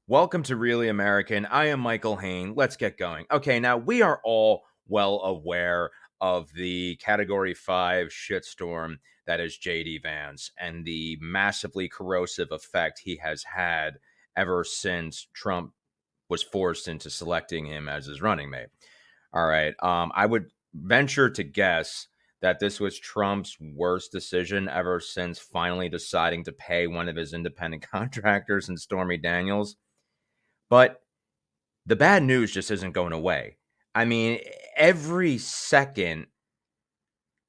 Welcome to Really American. I am Michael Hayne. Let's get going. Okay, now we are all well aware of the Category 5 shitstorm that is JD Vance and the massively corrosive effect he has had ever since Trump was forced into selecting him as his running mate. All right. I would venture to guess that this was Trump's worst decision ever since finally deciding to pay one of his independent contractors in Stormy Daniels. But the bad news just isn't going away. I mean, every second,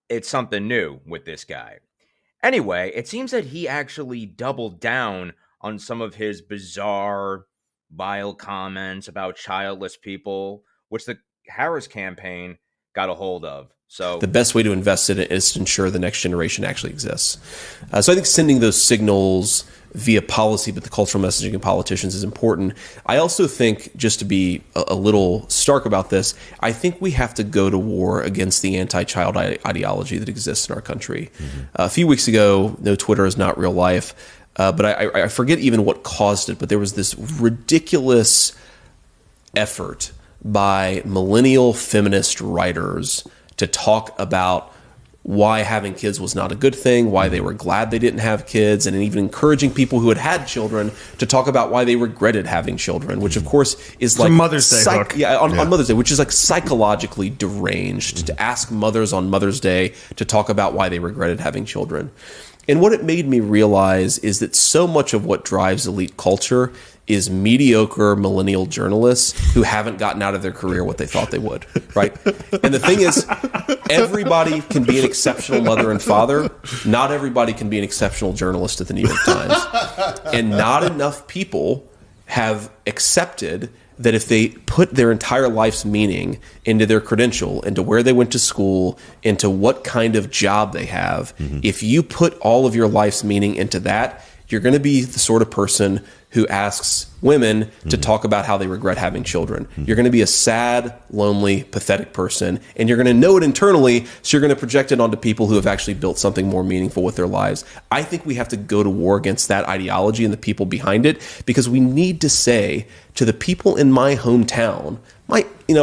it's something new with this guy. Anyway, it seems that he actually doubled down on some of his bizarre, vile comments about childless people, which the Harris campaign got a hold of. So the best way to invest in it is to ensure the next generation actually exists. So I think sending those signals via policy, but the cultural messaging of politicians is important. I also think, just to be a little stark about this, I think we have to go to war against the anti-child ideology that exists in our country. A few weeks ago, no, Twitter is not real life, but I forget even what caused it, but there was this ridiculous effort by millennial feminist writers to talk about why having kids was not a good thing, why they were glad they didn't have kids, and even encouraging people who had had children to talk about why they regretted having children, which of course is like Mother's Day hook. on Mother's Day, which is like psychologically deranged to ask mothers on Mother's Day to talk about why they regretted having children. And what it made me realize is that so much of what drives elite culture is mediocre millennial journalists who haven't gotten out of their career what they thought they would, right? And the thing is, everybody can be an exceptional mother and father. Not everybody can be an exceptional journalist at the New York Times. And not enough people have accepted that if they put their entire life's meaning into their credential, into where they went to school, into what kind of job they have, if you put all of your life's meaning into that, you're going to be the sort of person who asks women to talk about how they regret having children. You're going to be a sad, lonely, pathetic person, and you're going to know it internally, so you're going to project it onto people who have actually built something more meaningful with their lives. I think we have to go to war against that ideology and the people behind it, because we need to say to the people in my hometown,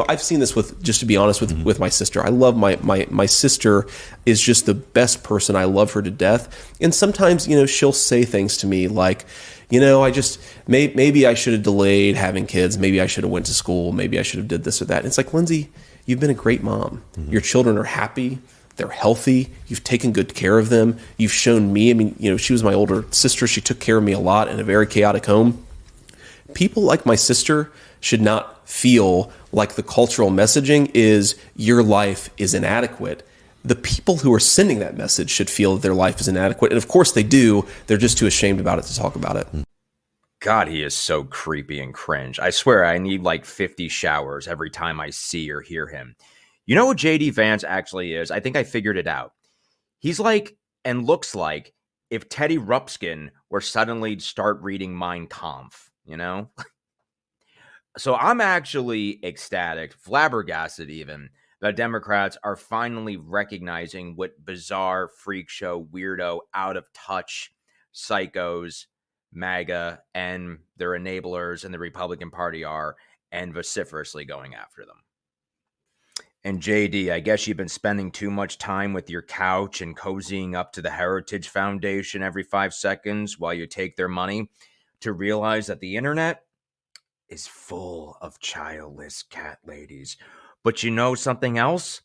I've seen this with, just to be honest, with my sister. I love my sister is just the best person. I love her to death. And sometimes, she'll say things to me like, maybe I should have delayed having kids. Maybe I should have went to school. Maybe I should have did this or that. And it's like, Lindsay, you've been a great mom. Your children are happy. They're healthy. You've taken good care of them. You've shown me. She was my older sister. She took care of me a lot in a very chaotic home. People like my sister should not feel like the cultural messaging is your life is inadequate. The people who are sending that message should feel that their life is inadequate. And of course they do. They're just too ashamed about it to talk about it. God, he is so creepy and cringe. I swear I need like 50 showers every time I see or hear him. You know what JD Vance actually is? I think I figured it out. He's like, and looks like, if Teddy Rupskin were suddenly to start reading Mein Kampf, So I'm actually ecstatic, flabbergasted even, that Democrats are finally recognizing what bizarre, freak show, weirdo, out of touch psychos MAGA and their enablers in the Republican Party are, and vociferously going after them. And JD, I guess you've been spending too much time with your couch and cozying up to the Heritage Foundation every 5 seconds while you take their money to realize that the internet is full of childless cat ladies. But you know something else?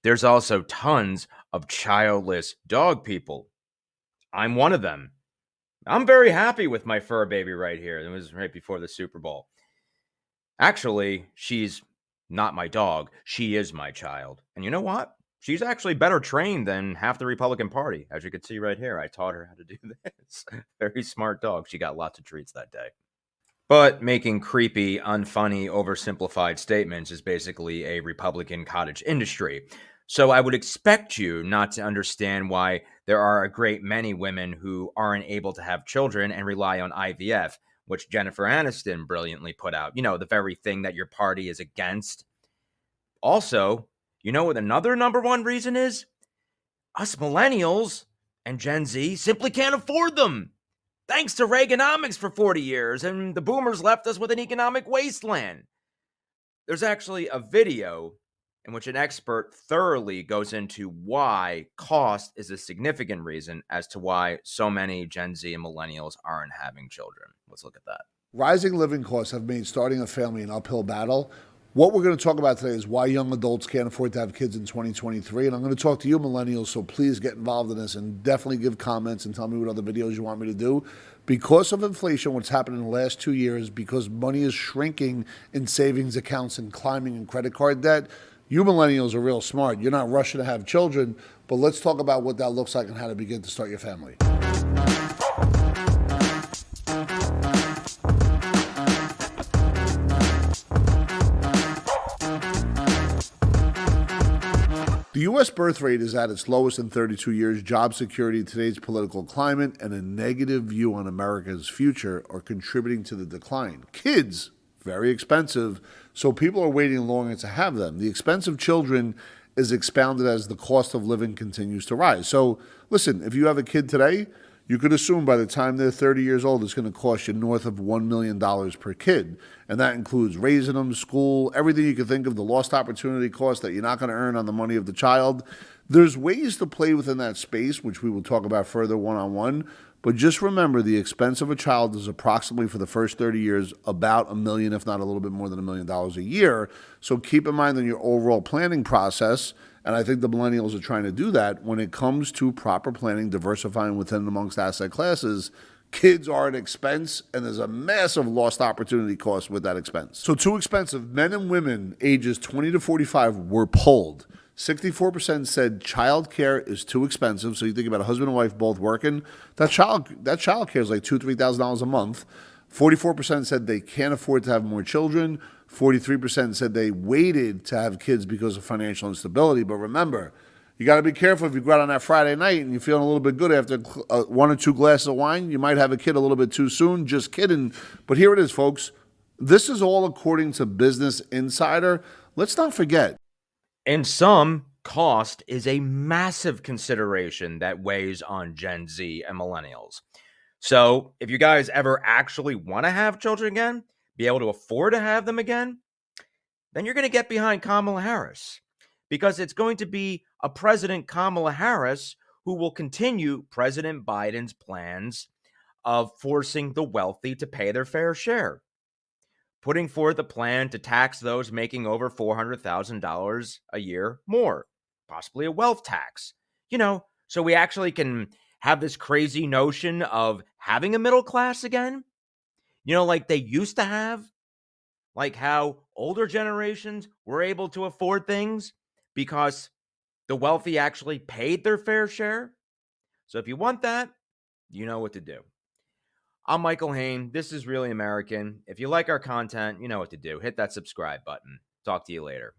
There's also tons of childless dog people. I'm one of them. I'm very happy with my fur baby right here. It was right before the Super Bowl. Actually, she's not my dog. She is my child. And you know what? She's actually better trained than half the Republican Party. As you can see right here, I taught her how to do this. Very smart dog. She got lots of treats that day. But making creepy, unfunny, oversimplified statements is basically a Republican cottage industry. So I would expect you not to understand why there are a great many women who aren't able to have children and rely on IVF, which Jennifer Aniston brilliantly put out. The very thing that your party is against. Also, you know what another number one reason is? Us millennials and Gen Z simply can't afford them. thanks to Reaganomics for 40 years, and the boomers left us with an economic wasteland. There's actually a video in which an expert thoroughly goes into why cost is a significant reason as to why so many Gen Z and millennials aren't having children. Let's look at that. Rising living costs have made starting a family an uphill battle. What we're going to talk about today is why young adults can't afford to have kids in 2023. And I'm going to talk to you millennials, so please get involved in this and definitely give comments and tell me what other videos you want me to do. Because of inflation, what's happened in the last 2 years, because money is shrinking in savings accounts and climbing in credit card debt, you millennials are real smart. You're not rushing to have children, but let's talk about what that looks like and how to begin to start your family. The U.S. birth rate is at its lowest in 32 years. Job security, today's political climate, and a negative view on America's future are contributing to the decline. Kids, very expensive, so people are waiting longer to have them. The expense of children is expounded as the cost of living continues to rise. So listen, if you have a kid today, you could assume by the time they're 30 years old, it's going to cost you north of $1 million per kid. And that includes raising them, school, everything you can think of, the lost opportunity cost that you're not going to earn on the money of the child. There's ways to play within that space, which we will talk about further one-on-one. But just remember, the expense of a child is approximately, for the first 30 years, about $1 million, if not a little bit more than $1 million a year. So keep in mind in your overall planning process, and I think the millennials are trying to do that, when it comes to proper planning, diversifying within and amongst asset classes, kids are an expense, and there's a massive lost opportunity cost with that expense. So too expensive. Men and women ages 20 to 45 were polled. 64% said childcare is too expensive. So you think about a husband and wife both working, that childcare is like $2,000 to $3,000 a month. 44% said they can't afford to have more children. 43% said they waited to have kids because of financial instability. But remember, you got to be careful. If you go out on that Friday night and you're feeling a little bit good after 1 or 2 glasses of wine, you might have a kid a little bit too soon. Just kidding. But here it is, folks. This is all according to Business Insider. Let's not forget. In sum, cost is a massive consideration that weighs on Gen Z and millennials. So if you guys ever actually want to have children again, be able to afford to have them again, then you're going to get behind Kamla Harris, because it's going to be a President Kamla Harris who will continue President Biden's plans of forcing the wealthy to pay their fair share, putting forth a plan to tax those making over $400,000 a year more, possibly a wealth tax, so we actually can have this crazy notion of having a middle class again, like they used to have, like how older generations were able to afford things because the wealthy actually paid their fair share. So if you want that, you know what to do. I'm Michael Hayne. This is Really American. If you like our content, you know what to do. Hit that subscribe button. Talk to you later.